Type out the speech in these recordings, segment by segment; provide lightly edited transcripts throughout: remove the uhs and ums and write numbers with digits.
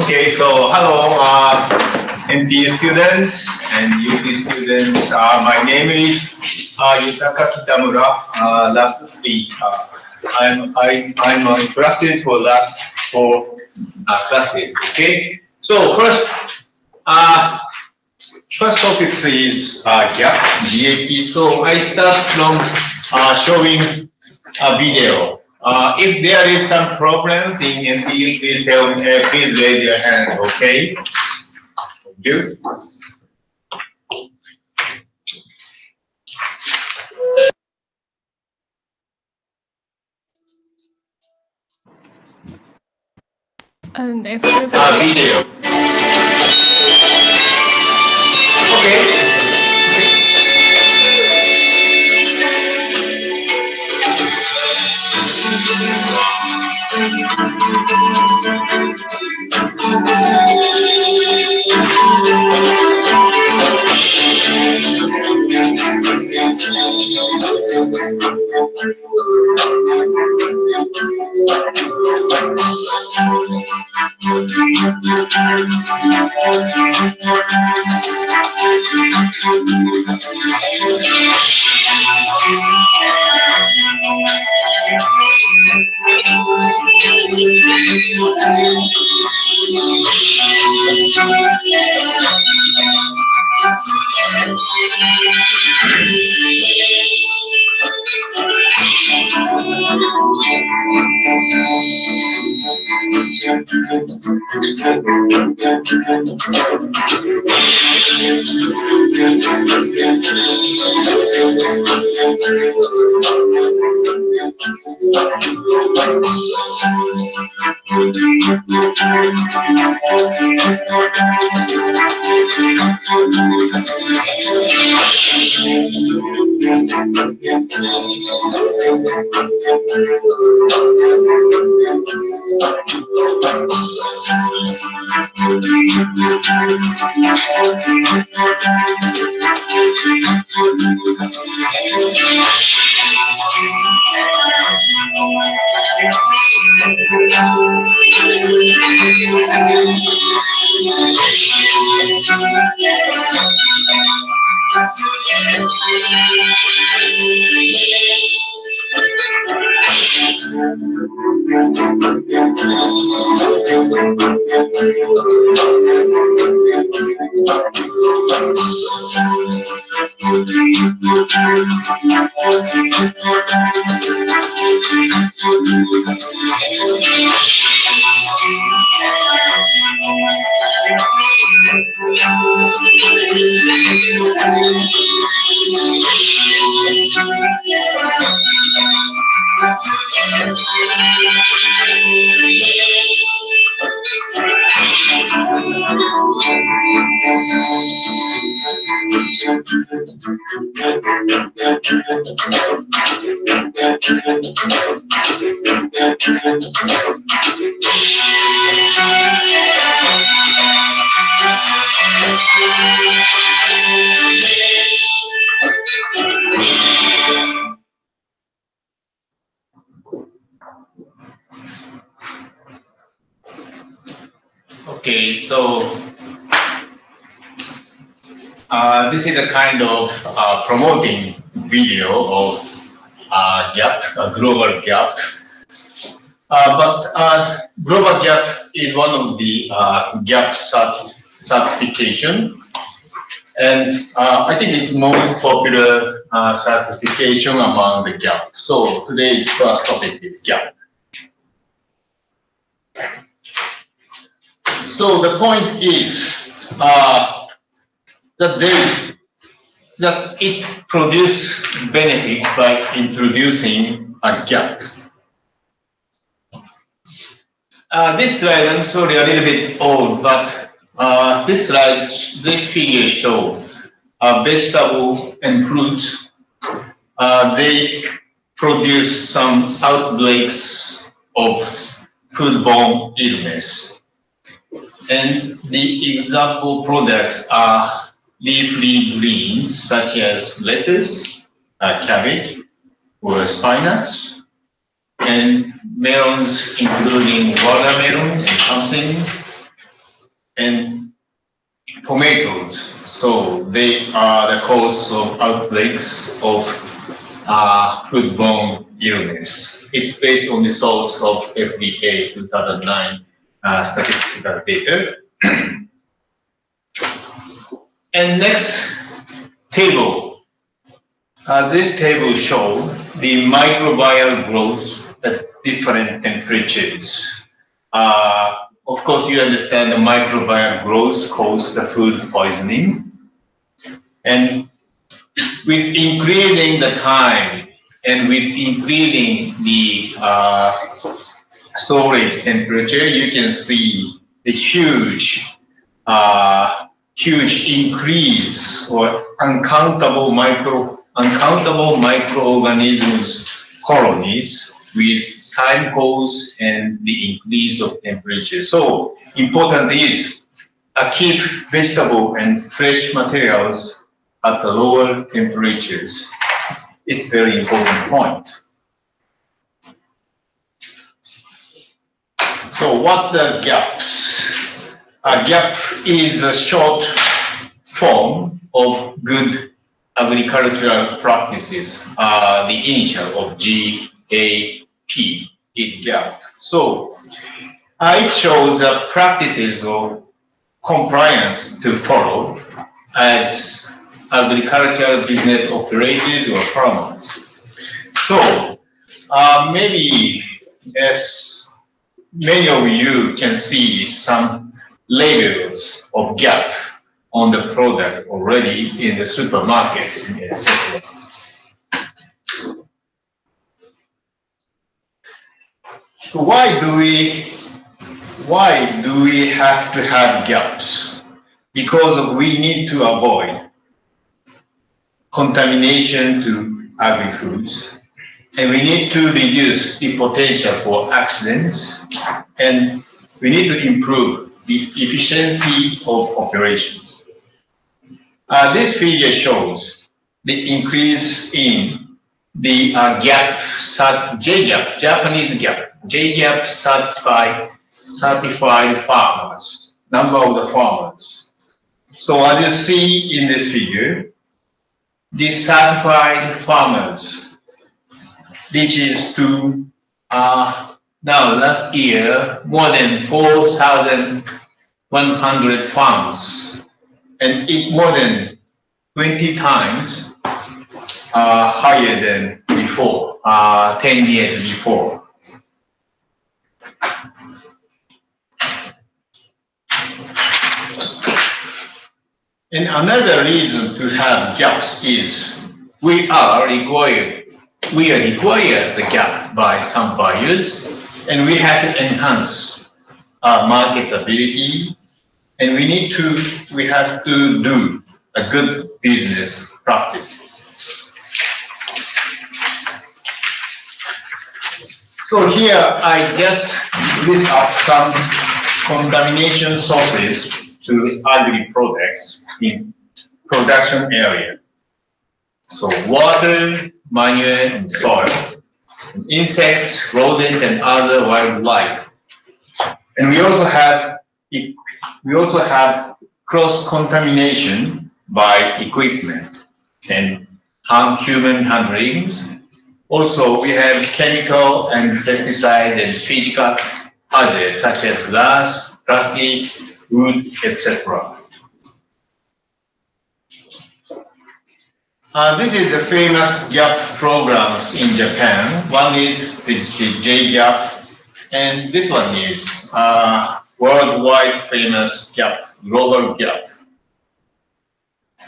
Okay, so hello, MD students and UT students. My name is Yusaka Kitamura. Lastly, I'm on practice for last 4 classes. Okay, so first topic is gap, GAP. So I start from showing a video. If there is some problems in NTU, please tell me, please raise your hand, okay? Thank you. Excuse me. Video. Okay. Okay, so this is a kind of promoting video of gap, a global gap. But global gap is one of the gap certification, and I think it's most popular certification among the gap. So today's first topic is gap. So the point is that it produces benefit by introducing a gap. This slide, I'm sorry, a little bit old, but this figure shows vegetables and fruits. They produce some outbreaks of foodborne illness. And the example products are leafy greens such as lettuce, cabbage, or spinach, and melons including watermelon and pumpkin, and tomatoes. So they are the cause of outbreaks of foodborne illness. It's based on the source of FDA 2009 statistical data. And next table. This table shows the microbial growth at different temperatures. Of course, you understand the microbial growth causes the food poisoning. And with increasing the time and with increasing the storage temperature, you can see the huge increase or uncountable microorganisms colonies with time course and the increase of temperature. So important is keep vegetable and fresh materials at the lower temperatures. It's very important point. So what the gaps? A gap is a short form of good agricultural practices. The initial of GAP is gap. So it shows the practices of compliance to follow as agricultural business operators or farmers. So maybe as many of you can see some labels of gap on the product already in the supermarket, etc. So why do we have to have gaps? Because we need to avoid contamination to agri-foods, and we need to reduce the potential for accidents, and we need to improve the efficiency of operations. This figure shows the increase in the Japanese gap certified farmers, number of the farmers. So as you see in this figure, the certified farmers reaches to now last year more than 4,100 farms, and it more than 20 times higher than before, 10 years before. And another reason to have gaps is we are required the gap by some buyers, and we have to enhance our marketability, and we have to do a good business practice. So here I just list up some contamination sources to agri products in production area. So water, manure, and soil, insects, rodents, and other wildlife. And we also have cross-contamination by equipment and human handlings. Also, we have chemical and pesticide and physical hazards such as glass, plastic, wood, etc. This is the famous GAP programs in Japan. One is the J-GAP, and this one is worldwide famous GAP, global GAP.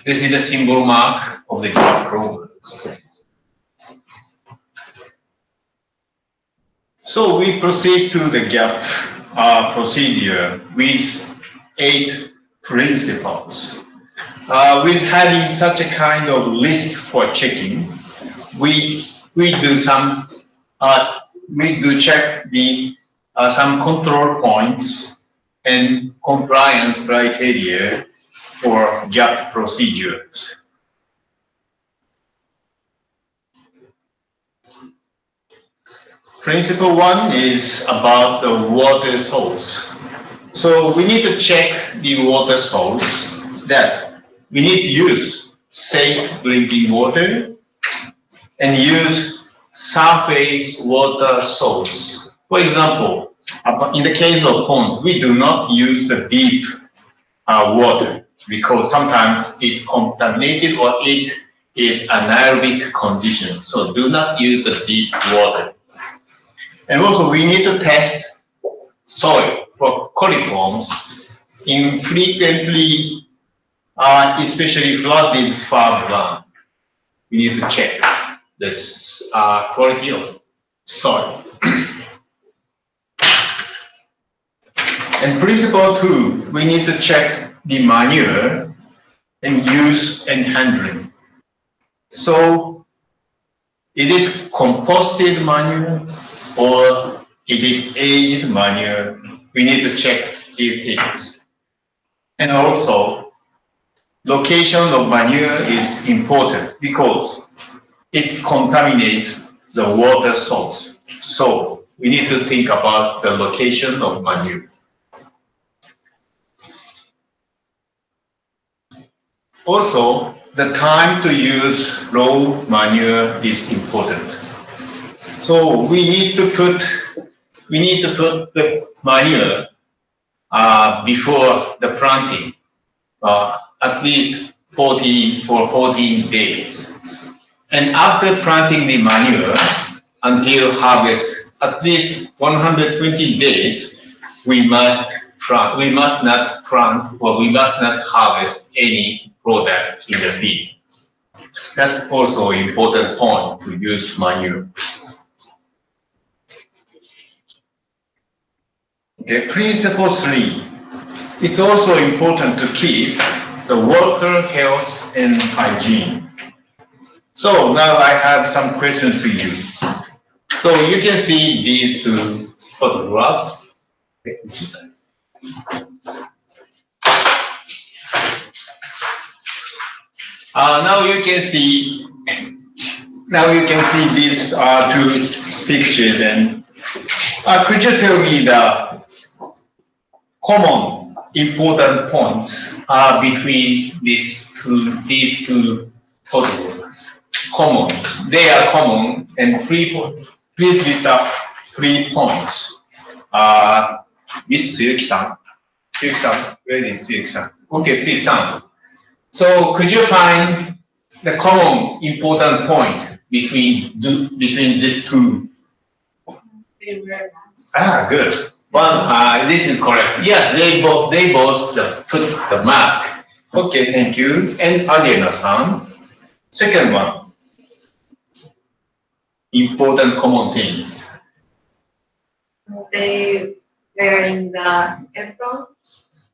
This is the symbol mark of the GAP programs. So we proceed to the GAP procedure with 8 principles. With having such a kind of list for checking, we do check the some control points and compliance criteria for GAP procedures. Principle 1 is about the water source. So we need to check the water source, that we need to use safe drinking water and use surface water source. For example, in the case of ponds, we do not use the deep water because sometimes it's contaminated or it is anaerobic condition. So do not use the deep water. And also we need to test soil for coliforms in frequently, especially flooded farmland. We need to check the quality of soil. And principle 2, we need to check the manure and use and handling. So is it composted manure or is it aged manure? We need to check these things. And also, location of manure is important because it contaminates the water source. So we need to think about the location of manure. Also, the time to use raw manure is important. So we need to put the manure before the planting, at least 14 days. And after planting the manure until harvest, at least 120 days, we must not plant or we must not harvest any product in the field. That's also an important point to use manure. Okay, principle 3. It's also important to keep the worker health and hygiene. So now I have some questions for you. So you can see these 2 photographs. Now you can see these 2 pictures, and could you tell me the common important points between these two photographs? Common. They are common, and 3 points. Please list up 3 points. Miss Tsuyuki-san. Tsuyuki-san, where is Tsuyuki-san? Okay, Tsuyuki-san. So could you find the common important point between these 2? They wear masks. Good. One, this is correct. Yes, they both just put the mask. Okay, thank you. And Ariana-san, second one, important common things. They wearing the apron.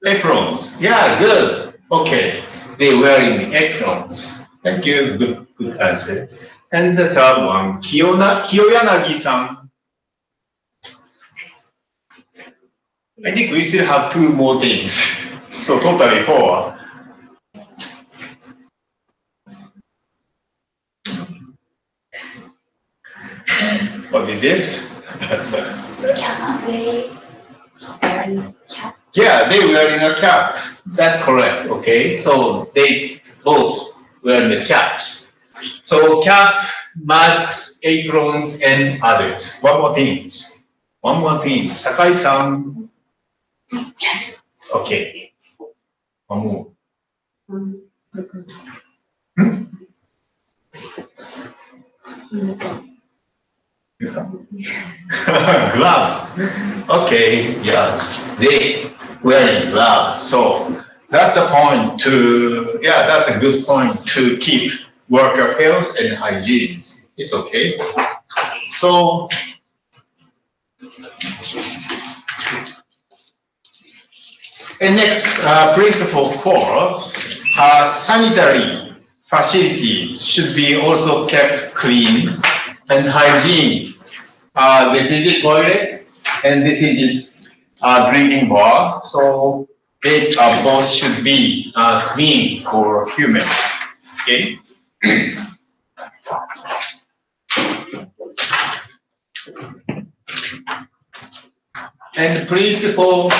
Aprons. Yeah, good. Okay, they wearing aprons. Thank you. Good answer. And the third one, Kiyoyanagi-san. I think we still have two more things. So totally four. What is this? Yeah, they wearing a cap. That's correct. Okay, so they both wearing the caps. So cap, masks, aprons, and others. One more thing. One more thing. Sakai-san. Okay. One more. Gloves. Okay, yeah, they wearing gloves. So that's a point to, yeah, that's a good point to keep worker health and hygiene. It's okay. So, and next, principle 4, sanitary facilities should be also kept clean and hygiene. This is the toilet and this is the drinking bar. So they both should be clean for humans. Okay. And principle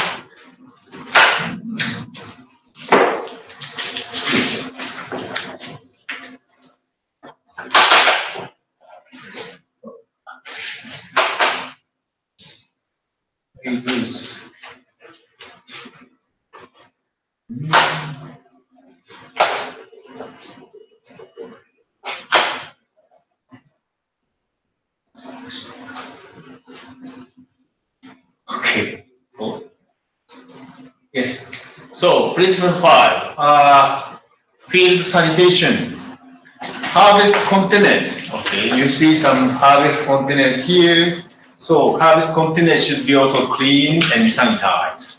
okay. Oh. Yes. So principle 5, field sanitation. Harvest containers. Okay, you see some harvest containers here. So harvest containers should be also clean and sanitized.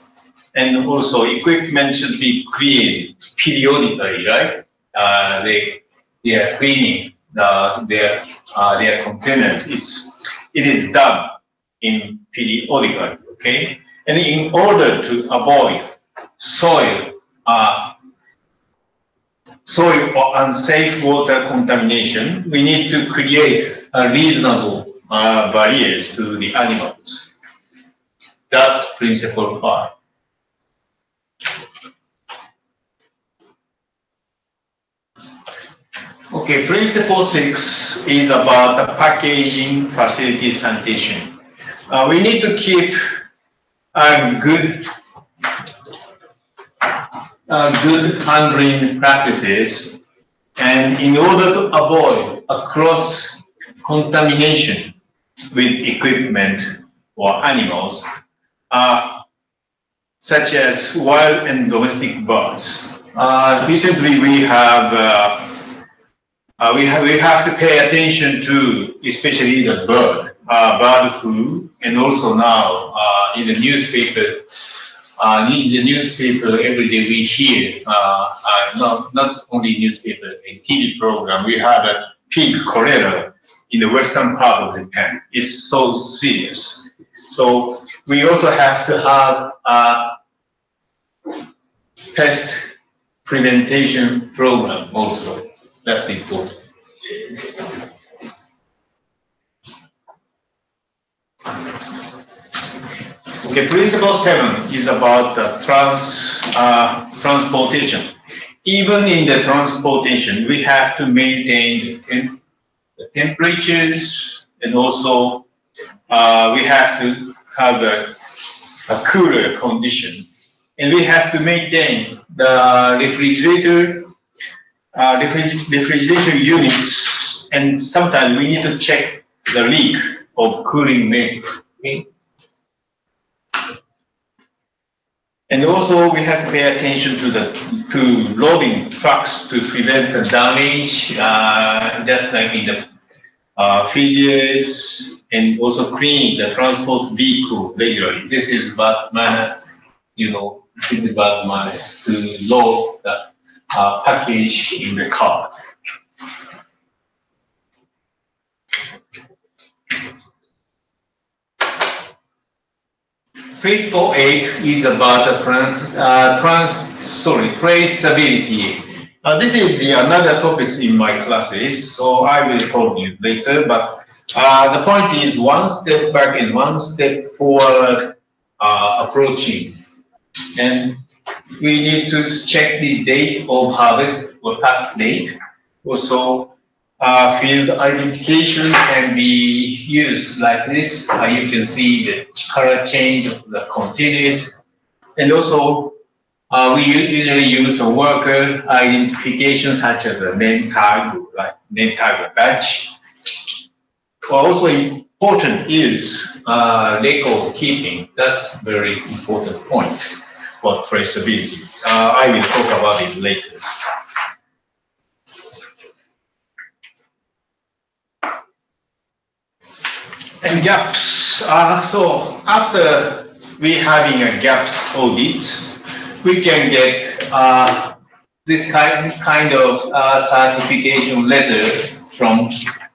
And also equipment should be cleaned periodically, right? They are cleaning their containers. It is done in periodically, okay? And in order to avoid soil or unsafe water contamination, we need to create reasonable barriers to the animals. That's principle 5. Okay, principle 6 is about the packaging facility sanitation. We need to keep good handling practices, and in order to avoid a cross contamination with equipment or animals, such as wild and domestic birds. Recently, we have to pay attention to, especially the bird flu, and also now in the newspaper. Every day we hear, not only newspaper, a TV program, we have a pig cholera in the western part of Japan. It's so serious. So we also have to have a pest prevention program also. That's important. Okay, principle 7 is about the transportation. Even in the transportation, we have to maintain the temperatures, and also we have to have a cooler condition. And we have to maintain the refrigerator units, and sometimes we need to check the leak of cooling measure. Okay? And also we have to pay attention to loading trucks to prevent the damage, just like in the fidgets, and also clean the transport vehicle regularly. This is bad manner, this is bad manner to load the package in the car. Principle 8 is about the traceability. This is another topic in my classes, so I will tell you later. But the point is one step back and one step forward approaching. And we need to check the date of harvest or pack date. Also, field identification can be used like this. You can see the color change of the containers. And also, we usually use a worker identification such as a name tag, like name tag or badge. Also important is record keeping. That's a very important point for traceability. I will talk about it later. And gaps. So after we having a gaps audit, we can get this kind of certification letter from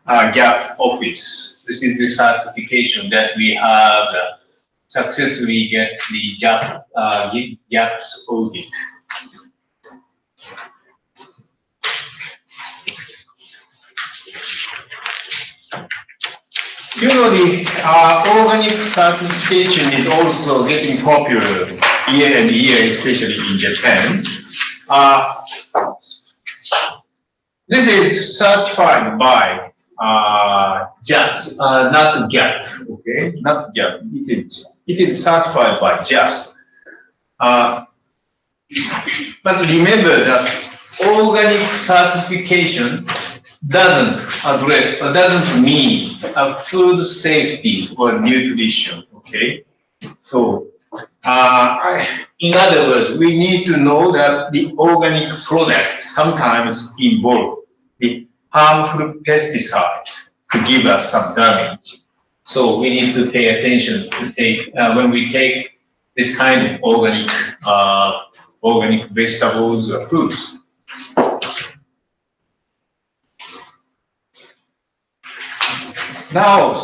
GAP office. This is the certification that we have successfully get the GAPS audit. The organic certification is also getting popular year and year, especially in Japan. This is certified by JAS, not GAP, okay? Not GAP, it is certified by JAS. But remember that organic certification doesn't address or doesn't mean food safety or nutrition, okay? So, in other words, we need to know that the organic products sometimes involve the harmful pesticides to give us some damage. So we need to pay attention to take when we take this kind of organic vegetables or fruits. Now,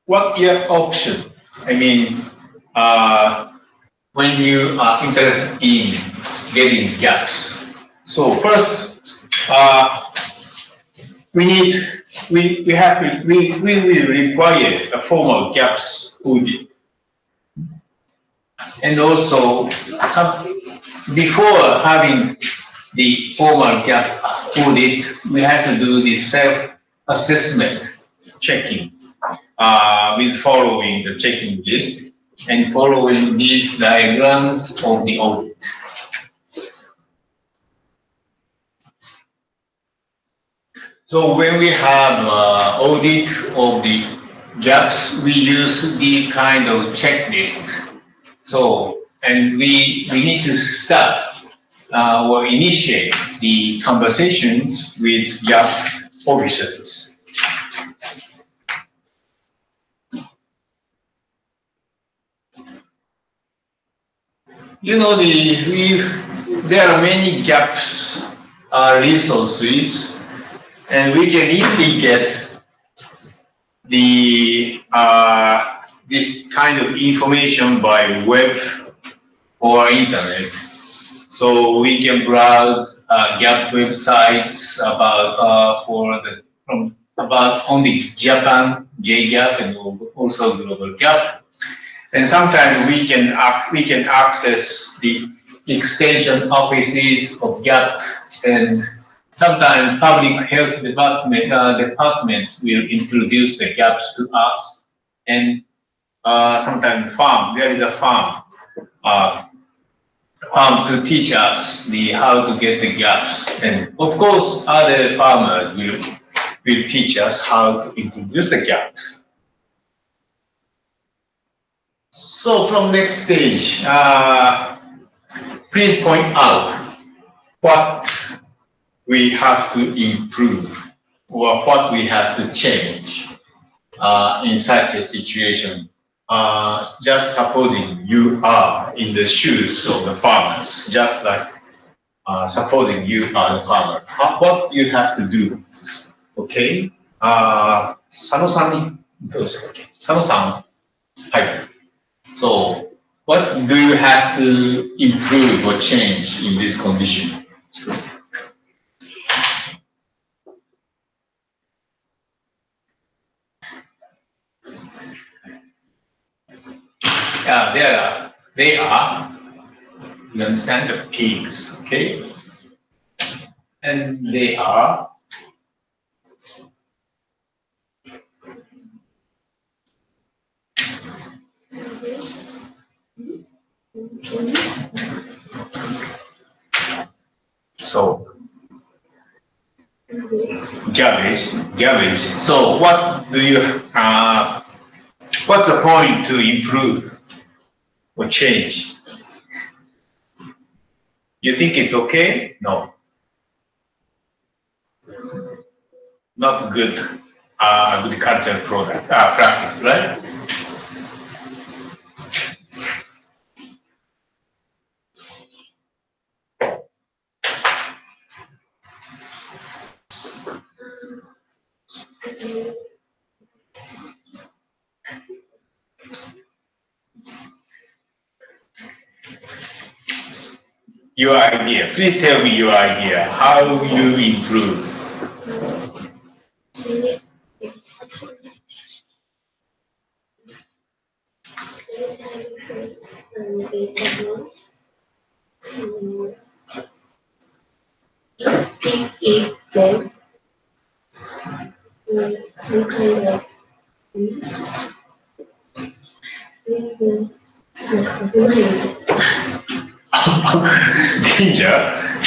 what your option? I mean, when you are interested in getting gaps. So first, we will require a formal gaps audit. And also, before having the formal gap audit, we have to do the self-assessment checking with following the checking list and following these diagrams of the audit. So when we have audit of the gaps, we use these kind of checklists. So, and we need to start or initiate the conversations with gap officers. There are many gaps resources, and we can easily get the this kind of information by web or internet. So we can browse GAP websites about about only Japan, JGAP, and also Global GAP. And sometimes we can access the extension offices of GAP, and sometimes public health department will introduce the gaps to us, and sometimes there is a farm to teach us how to get the gaps, and of course other farmers will teach us how to introduce the gaps. So from next stage, please point out what we have to improve or what we have to change in such a situation. Just supposing you are in the shoes of the farmers, just like supposing you are the farmer, what you have to do, okay? 佐野さんにどうでしたっけ？佐野さん、はい。So, what do you have to improve or change in this condition? Yeah, they are, you understand, the pigs, okay? And they are so garbage. So what do you what's the point to improve or change? You think it's okay? No. Not good agricultural product practice, right? Your idea. Please tell me your idea. How you improve? Eat them. Some kind of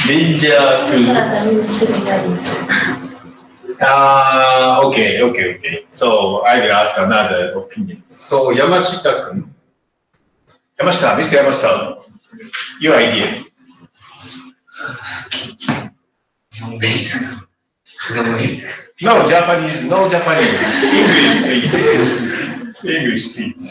Ninja to okay. So I will ask another opinion. So Mr. Yamashita, your idea. No Japanese. English, please.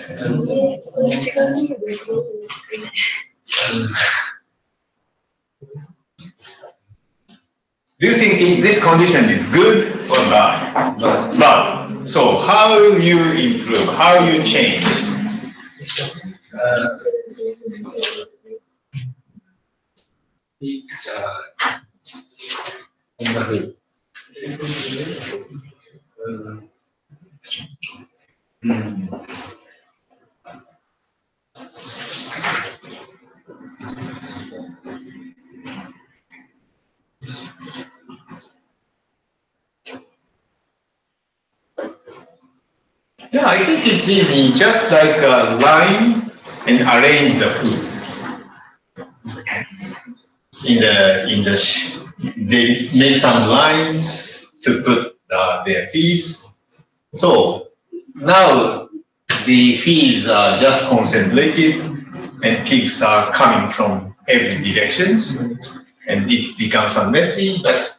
Do you think in this condition is good or bad? Bad. So how you improve? How you change? Yeah, I think it's easy. Just like a line and arrange the food. They make some lines to put their feeds. So now the feeds are just concentrated, and pigs are coming from every directions, and it becomes messy. But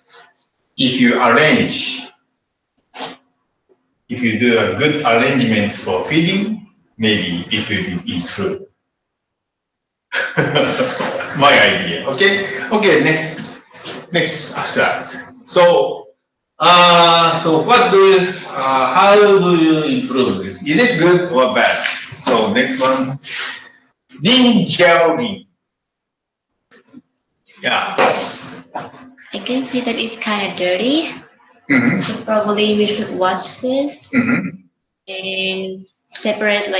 if you do a good arrangement for feeding, maybe it will improve. My idea. Okay. Next slide. So what do you? How do you improve this? Is it good or bad? So next one, ninja. Yeah. I can see that it's kind of dirty. So probably we should wash this and separate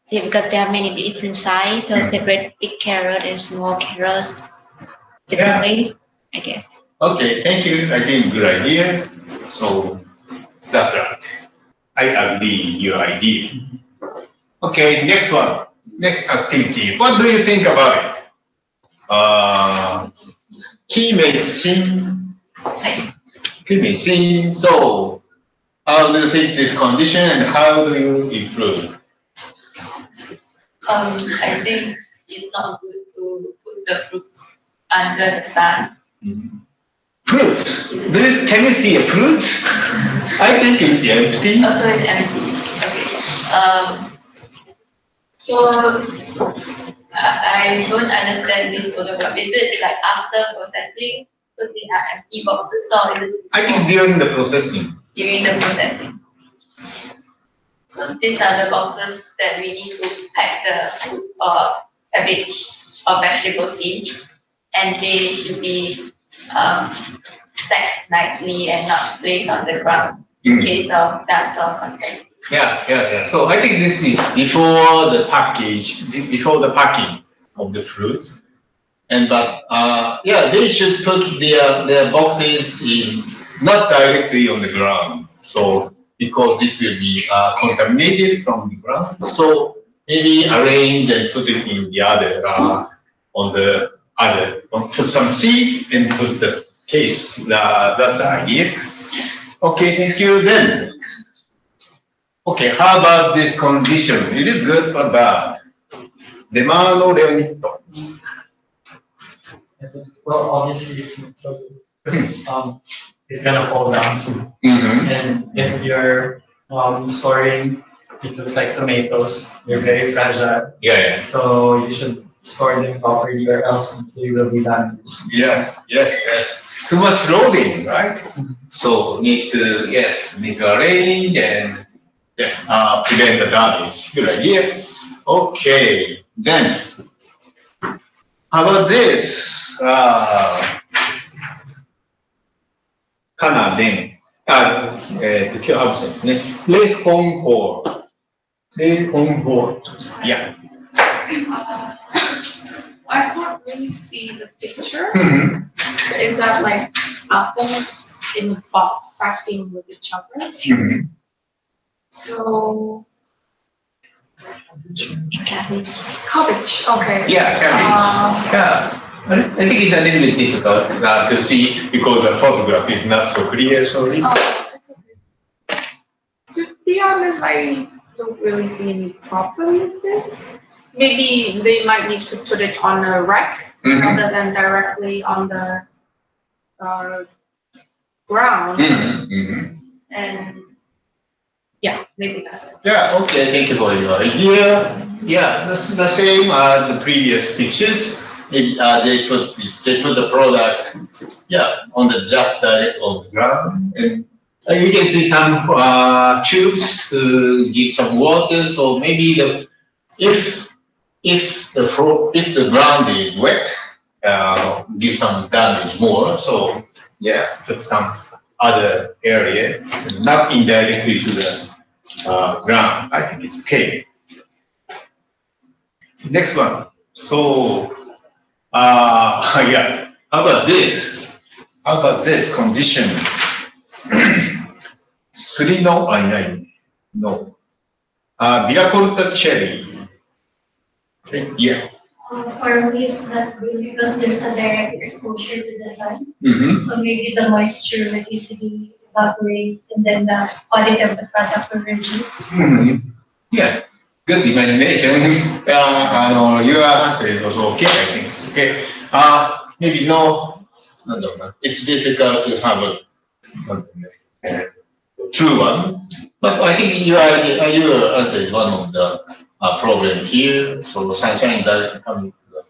because they have many different sizes, so separate big carrot and small carrots differently. I guess. Okay, thank you. I think good idea. So that's right. I agree your idea. Okay, next one. Next activity. What do you think about it? He may sing. So how do you think this condition and how do you improve? I think it's not good to put put the fruits under the sun. Fruits? Can you see a fruit? I think it's empty. Also, it's empty. Okay. So I don't understand this photograph. Is it like after processing, so they are empty boxes, or is it I think during the processing. during the processing? So these are the boxes that we need to pack the food or cabbage or vegetables in, and they should be stacked nicely and not placed on the ground in case of dust or something. Yeah. So I think this is before the before the packing of the fruit. They should put their boxes in not directly on the ground. So because this will be contaminated from the ground. So maybe arrange and put it in the other put some seed and put the case. That's the idea. Okay, thank you. Then, okay, how about this condition? Is it good or bad? Demano Leonito. Well, obviously, it's gonna fall down soon. And if you're storing, it looks like tomatoes, they're very fragile. Yeah. So you should store them properly, or else they will be damaged. Yes. Too much loading, right? So need to arrange and prevent the damage. Good idea. Okay, then how about this? Canadien. Les Hongboard. Yeah. I can't really see the picture. Is that like apples in a box stacking with each other? So cabbage. Okay. Yeah, cabbage. I think it's a little bit difficult to see because the photograph is not so clear. Sorry. That's okay. To be honest, I don't really see any problem with this. Maybe they might need to put it on a rack rather than directly on the ground. And yeah, maybe that's it. Yeah, okay, thank you for your idea. Yeah, that's the same as the previous pictures. They put the product, on the direct on the ground, and you can see some tubes to give some water. So maybe if the ground is wet, give some damage more. So put some other area, not indirectly to the ground. I think it's okay. Next one. So how about this? How about this condition? Surino no. Viracolta cherry. Yeah. For me, it's not good because there's a direct exposure to the sun. So maybe the moisture will easily evaporate, and then the quality of the product will reduce. Yeah, good imagination. Your answer is also okay. I think it's okay. Maybe no. It's difficult to have a true one, but I think your answer is one of the problem here. So sunshine doesn't come to the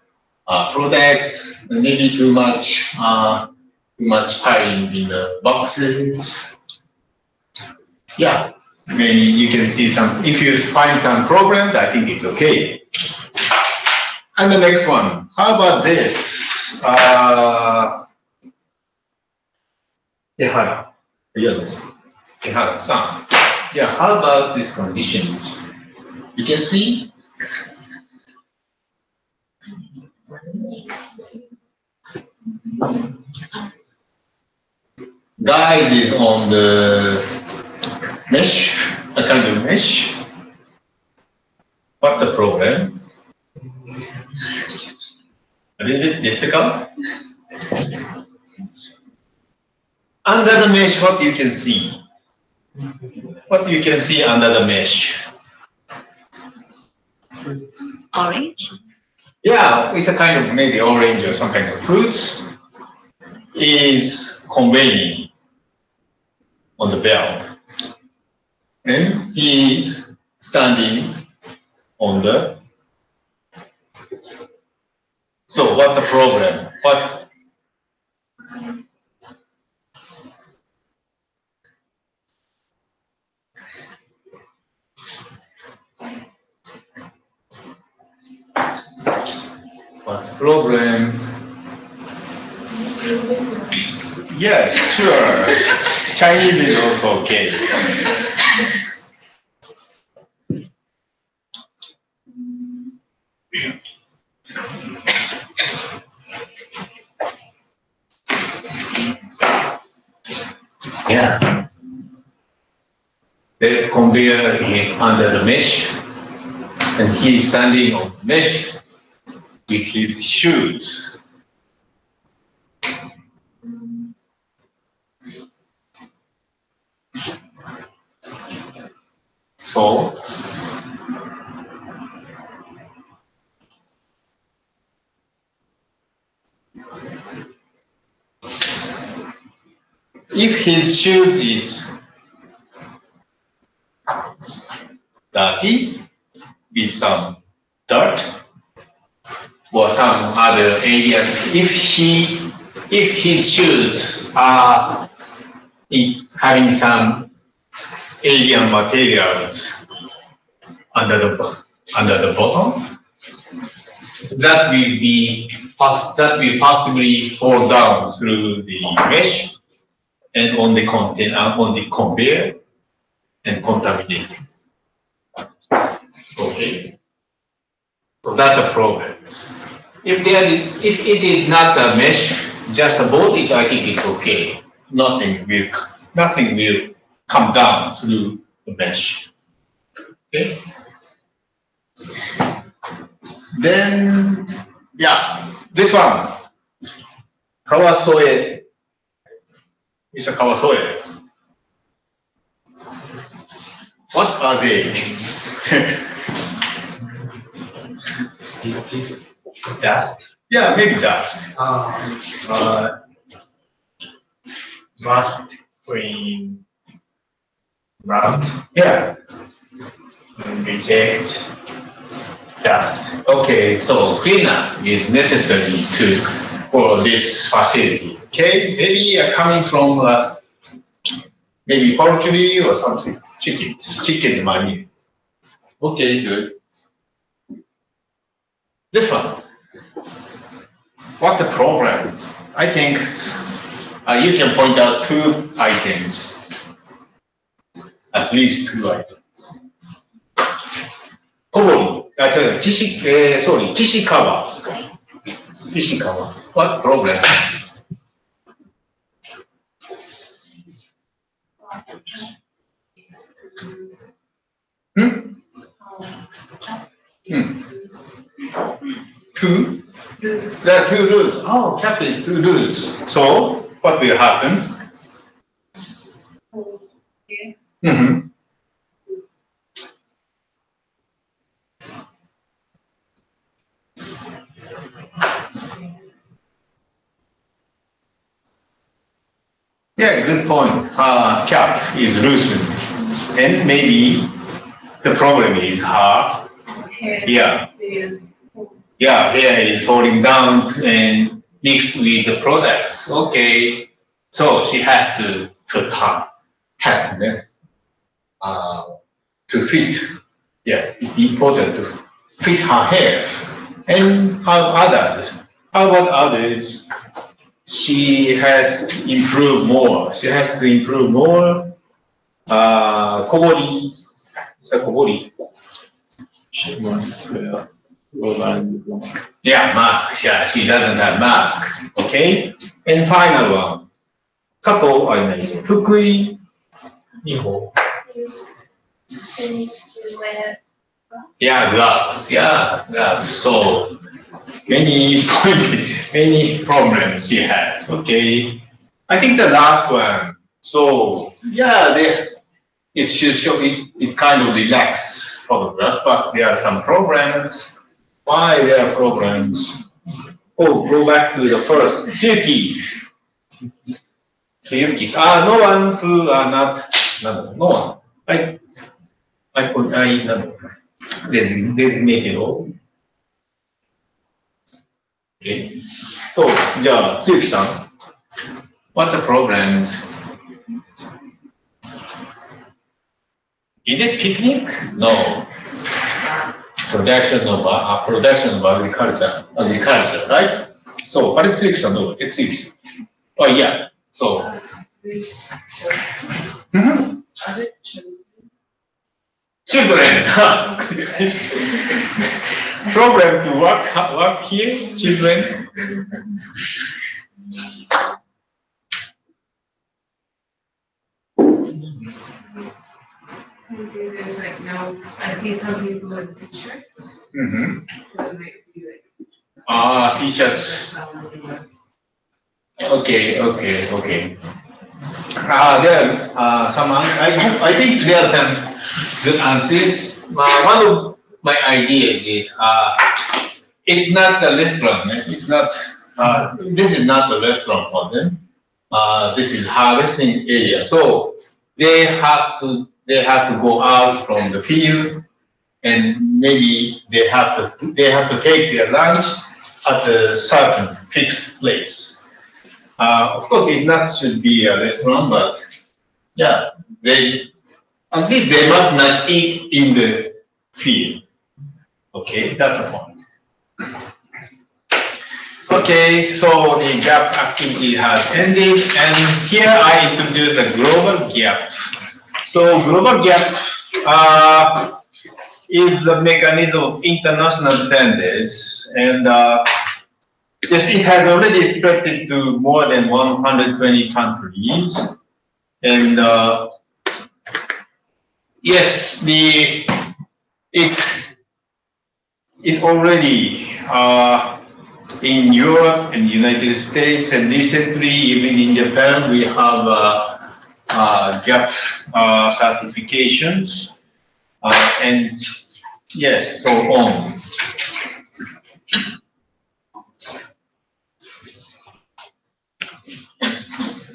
products. Maybe too much piling in the boxes. Yeah, maybe you can see some. If you find some problems, I think it's okay. And the next one. How about this? Ehara-san. Yeah, how about these conditions? You can see guide is on the mesh, a kind of mesh. What's the problem? A little bit difficult. Under the mesh, what you can see? What you can see under the mesh? Orange? Yeah, it's a kind of maybe orange or some kind of fruits is conveying on the belt. And he is standing on the. So what's the problem? What's the problem? Yes, sure. Chinese is also okay. Yeah. The conveyor is under the mesh, and he is standing on the mesh with his shoes. So, if his shoes is dirty with some dirt or some other area, if his shoes are having some alien materials under the bottom, that will possibly fall down through the mesh and on the conveyor and contaminate. Okay, so that's a problem. If it is not a mesh, just a bolt, I think it's okay. Nothing will come down through the mesh. Okay. Then, yeah, this one, kawasoe. It's a kawasoe. What are they? Dust. Yeah, maybe dust. Rust, green, round, Yeah, reject. dust. Okay, so cleanup is necessary for this facility. Okay, maybe coming from maybe poultry or something. Chickens money. Okay, good. This one. What the problem? I think you can point out 2 items. At least 2 items. Kobori. Tissue cover. Tissue cover. What problem? Two? There are 2 loose. Oh, cap is 2 loose. So, what will happen? Mm-hmm. Yeah, good point. Cap is loosened. And maybe the problem is her. Yeah. Yeah, hair is falling down and mixed with the products. Okay. So she has to put her hat to fit. Yeah, it's important to fit her hair. And how about others? She has to improve more. Kobori. Is that Kobori? She must wear rubber mask. Yeah, mask. Yeah, she doesn't have mask. Okay. And final one. Kato, Fukui. Niho. She needs to wear. Yeah, gloves. Yeah, gloves. So many problems she has. Okay. I think the last one. So yeah, it should show it kind of relaxed photographs, but there are some problems. Why there are problems? Oh, go back to the first. Tsuki. Tsuyuki. No one who are not, no one. I designated all. Okay. So, じゃあ、つゆきさん。What the problems? Is it picnic? No. Production of agriculture, right? So, あれつゆきさんどうだっけつゆきさん。Oh, yeah. So. Children. Problem to work here, children. Maybe there's like no, I see some people with t-shirts. That might be like. T-shirts. Okay. There are some, I think there are some good answers. One of my ideas is, it's not a restaurant. It's not, this is not a restaurant for them. This is harvesting area. So they have to go out from the field, and maybe they have to take their lunch at a certain fixed place. Of course, it should be a restaurant, but yeah, at least they must not eat in the field. Okay, that's the point. Okay, so the gap activity has ended, and here I introduce the global gap. So global gap is the mechanism of international standards, and yes, it has already spread to more than 120 countries, and yes, it already in Europe and United States, and recently even in Japan we have GAP certifications, and yes, so on.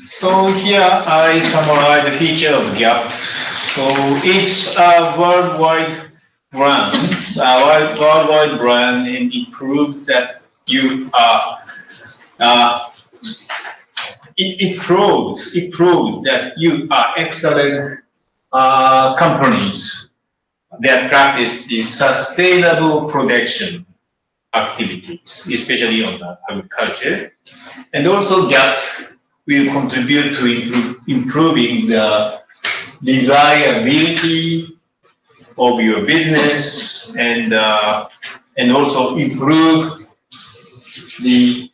So here I summarize the feature of GAP. So it's a worldwide brand, and it proves that you are. It proves that you are excellent companies that practice the sustainable production activities, especially on the agriculture, and also GAP will contribute to improving the desirability of your business, and also improve the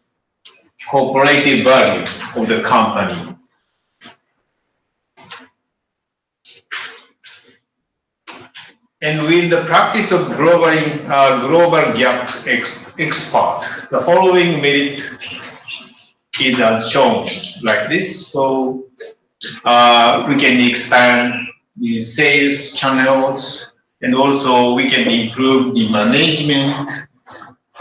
cooperative value of the company. And with the practice of global GAP expert, the following merit is as shown like this. So we can expand the sales channels, and also we can improve the management,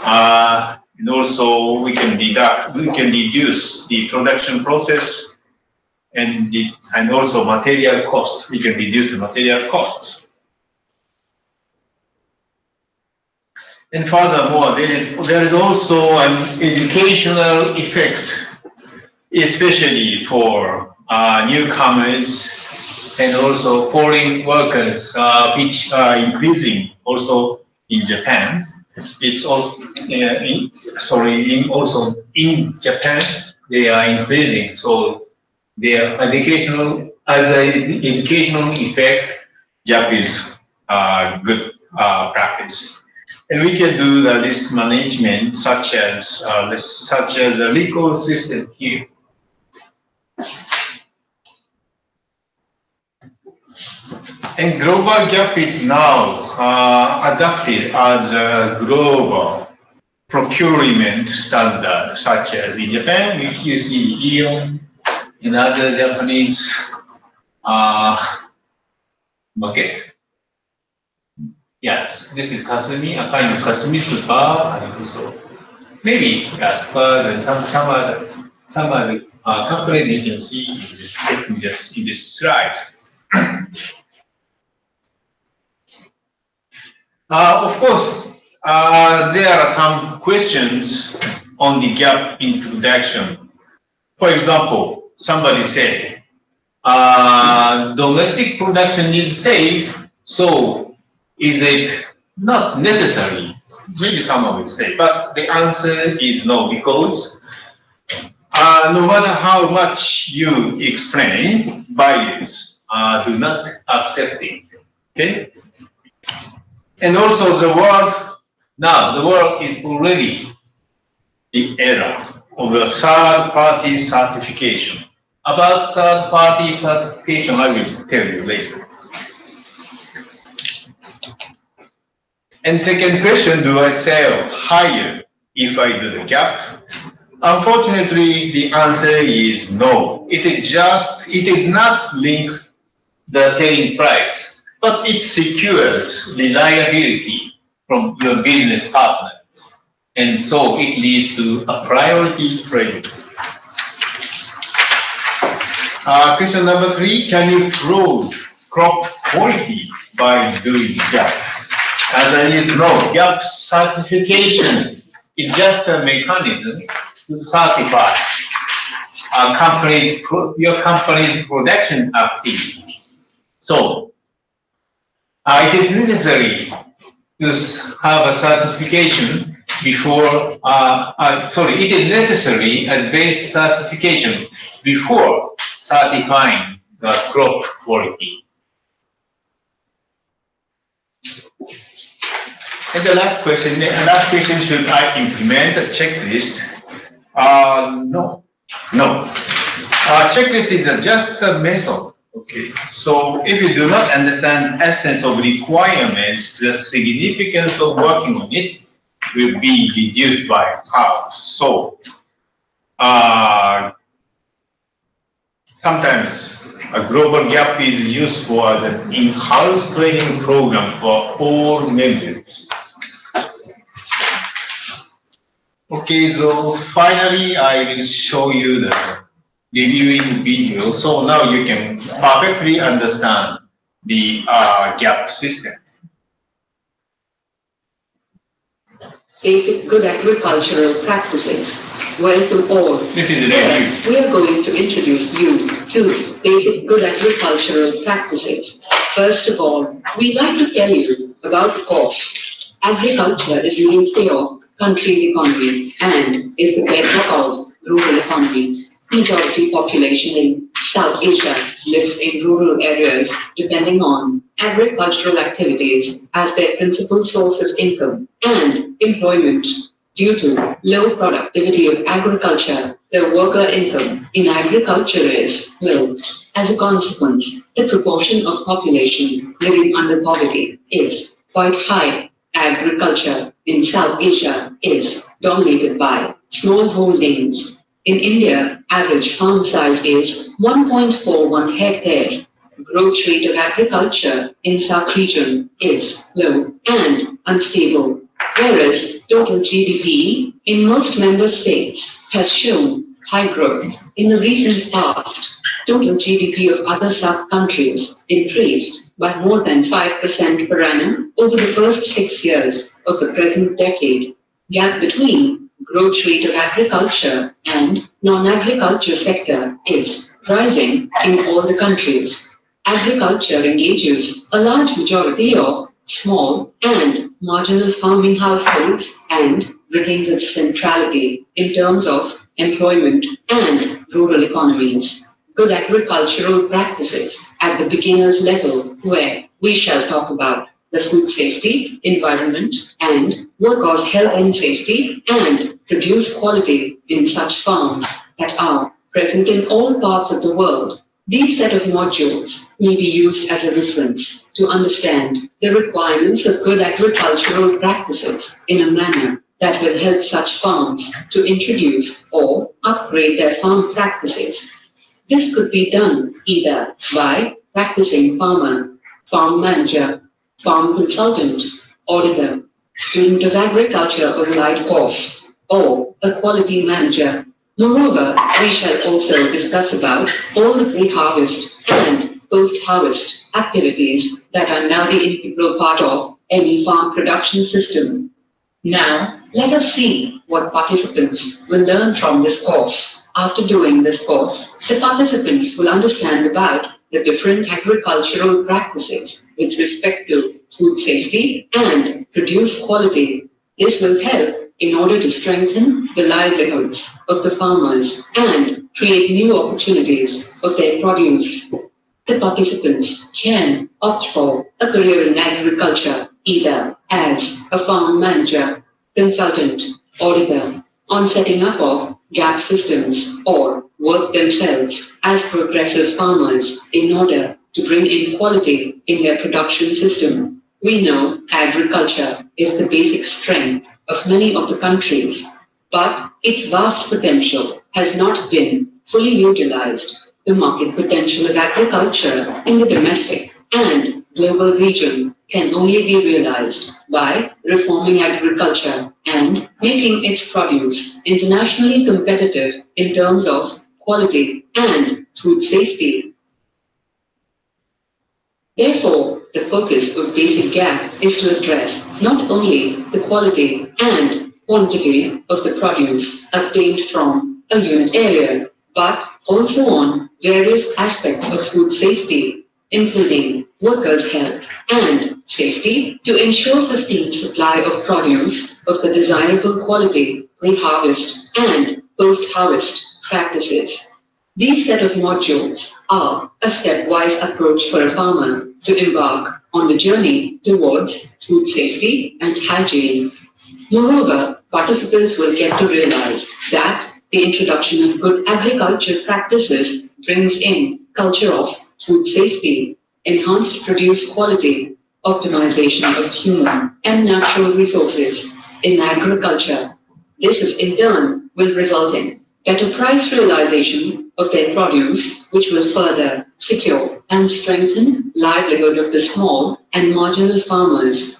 and also we can reduce the production process, and also material cost. We can reduce the material costs. And furthermore, there is also an educational effect, especially for newcomers and also foreign workers, which are increasing also in Japan. It's also also in Japan they are increasing. So their educational effect, GAP is good practice. And we can do the risk management, such as a recall system here. And global GAP is now adopted as a global procurement standard, such as in Japan, you see Ion and other Japanese market. Yes, this is Kasumi, a kind of Kasumi super, and also maybe Gaspar and some other companies you can see in this slide. Of course, there are some questions on the gap introduction. For example, somebody said, domestic production is safe, so is it not necessary? Maybe someone will say, but the answer is no, because no matter how much you explain, buyers do not accept it. Okay? And also the world is already the era of a third-party certification. About third-party certification, I will tell you later. And second question, do I sell higher if I do the gap? Unfortunately, the answer is no. It did not link the selling price, but it secures reliability from your business partners. And so it leads to a priority trading. Question number 3, can you prove crop quality by doing gap? As I know, gap certification is just a mechanism to certify your company's production activity. So it is necessary to have a certification before, it is necessary as base certification before certifying the crop quality. And the last question, should I implement a checklist? No. Checklist is just a method. Okay. So if you do not understand the essence of requirements, the significance of working on it will be reduced by half. So sometimes a global gap is useful as an in-house training program for all members. Okay, so finally I will show you the reviewing video. So now you can perfectly understand the gap system. Basic good agricultural practices. Welcome all. This is the review. We are going to introduce you to basic good agricultural practices. First of all, we'd like to tell you about cost. Agriculture is the mainstay of country's economy and is the bedrock of rural economy. Majority population in South Asia lives in rural areas depending on agricultural activities as their principal source of income and employment. Due to low productivity of agriculture, the worker income in agriculture is low. As a consequence, the proportion of population living under poverty is quite high. Agriculture in South Asia is dominated by small holdings. In India, average farm size is 1.41 hectare. Growth rate of agriculture in South region is low and unstable, whereas total GDP in most member states has shown high growth. In the recent past, total GDP of other South countries increased by more than 5% per annum over the first 6 years of the present decade. Gap between growth rate of agriculture and non-agriculture sector is rising in all the countries. Agriculture engages a large majority of small and marginal farming households and retains its centrality in terms of employment and rural economies. Good agricultural practices at the beginner's level, where we shall talk about the food safety, environment, and workers' health and safety, and produce quality in such farms that are present in all parts of the world. These set of modules may be used as a reference to understand the requirements of good agricultural practices in a manner that will help such farms to introduce or upgrade their farm practices. This could be done either by practicing farmer, farm manager, farm consultant, auditor, student of agriculture or allied course, or a quality manager. Moreover, we shall also discuss about all the pre-harvest and post-harvest activities that are now the integral part of any farm production system. Now, let us see what participants will learn from this course. After doing this course, the participants will understand about the different agricultural practices with respect to food safety and produce quality. This will help in order to strengthen the livelihoods of the farmers and create new opportunities of their produce. The participants can opt for a career in agriculture either as a farm manager, consultant, auditor, on setting up of gap systems, or work themselves as progressive farmers in order to bring in quality in their production system. We know agriculture is the basic strength of many of the countries, but its vast potential has not been fully utilized. The market potential of agriculture in the domestic and global region can only be realized by reforming agriculture and making its produce internationally competitive in terms of quality and food safety. Therefore, the focus of basic GAP is to address not only the quality and quantity of the produce obtained from a unit area, but also on various aspects of food safety, including workers' health and safety, to ensure sustained supply of produce of the desirable quality, pre-harvest and post-harvest practices. These set of modules are a stepwise approach for a farmer to embark on the journey towards food safety and hygiene. Moreover, participants will get to realize that the introduction of good agriculture practices brings in culture of food safety, enhanced produce quality, optimization of human and natural resources in agriculture. This is in turn will result in better price realization of their produce, which will further secure and strengthen livelihood of the small and marginal farmers.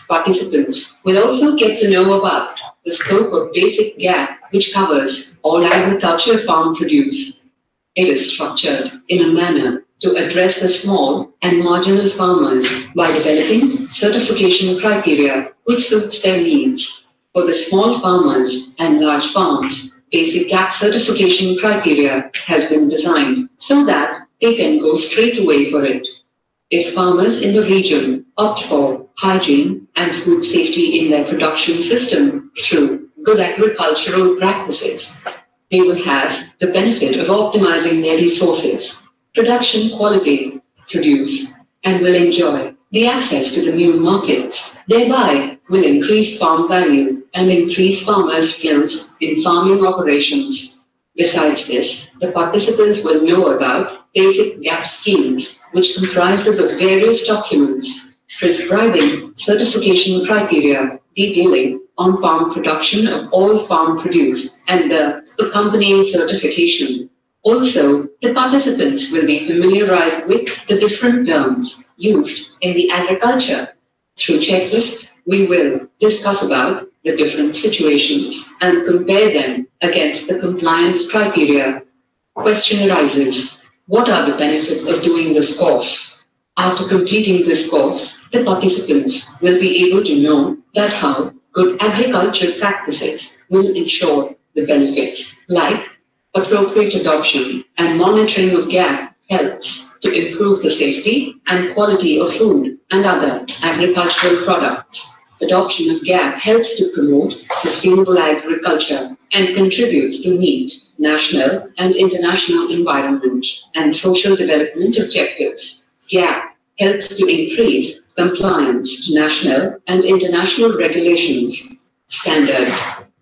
Participants will also get to know about the scope of basic GAP, which covers all agriculture farm produce. It is structured in a manner to address the small and marginal farmers by developing certification criteria which suits their needs. For the small farmers and large farms, basic GAP certification criteria has been designed so that they can go straight away for it. If farmers in the region opt for hygiene and food safety in their production system through good agricultural practices, they will have the benefit of optimizing their resources, production quality, produce, and will enjoy the access to the new markets, thereby will increase farm value and increase farmers' skills in farming operations. Besides this, the participants will know about basic GAP schemes, which comprises of various documents prescribing certification criteria detailing on-farm production of all farm produce and the accompanying certification. Also, the participants will be familiarized with the different terms used in the agriculture. Through checklists, we will discuss about the different situations and compare them against the compliance criteria. Question arises, what are the benefits of doing this course? After completing this course, the participants will be able to know that how good agriculture practices will ensure the benefits, like appropriate adoption and monitoring of GAP helps to improve the safety and quality of food and other agricultural products. Adoption of GAP helps to promote sustainable agriculture and contributes to meet national and international environment and social development objectives. GAP helps to increase compliance to national and international regulations, standards,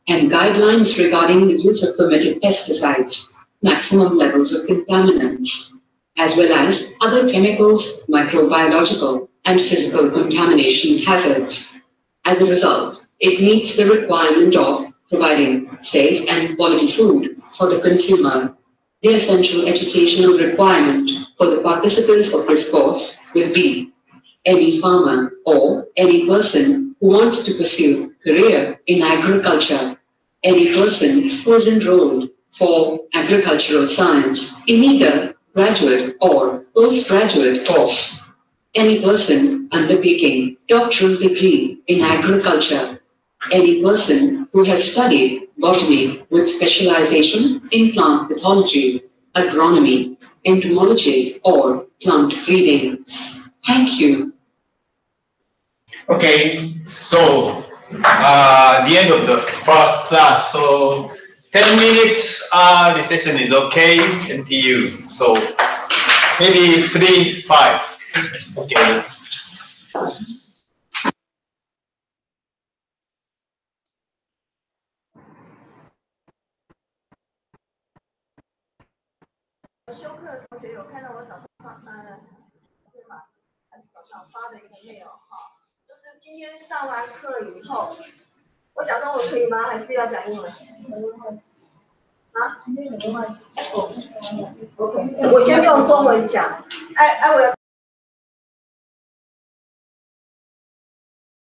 and guidelines regarding the use of permitted pesticides, maximum levels of contaminants, as well as other chemicals, microbiological, and physical contamination hazards. As a result, it meets the requirement of providing safe and quality food for the consumer. The essential educational requirement for the participants of this course will be any farmer or any person who wants to pursue career in agriculture, any person who is enrolled for agricultural science in either graduate or postgraduate course, any person undertaking doctoral degree in agriculture, any person who has studied botany with specialization in plant pathology, agronomy, entomology, or plant breeding. Thank you. Okay, so the end of the first class. So 10 minutes, the session is okay until you. So maybe 3, 5. Okay. OK，我先用中文讲。我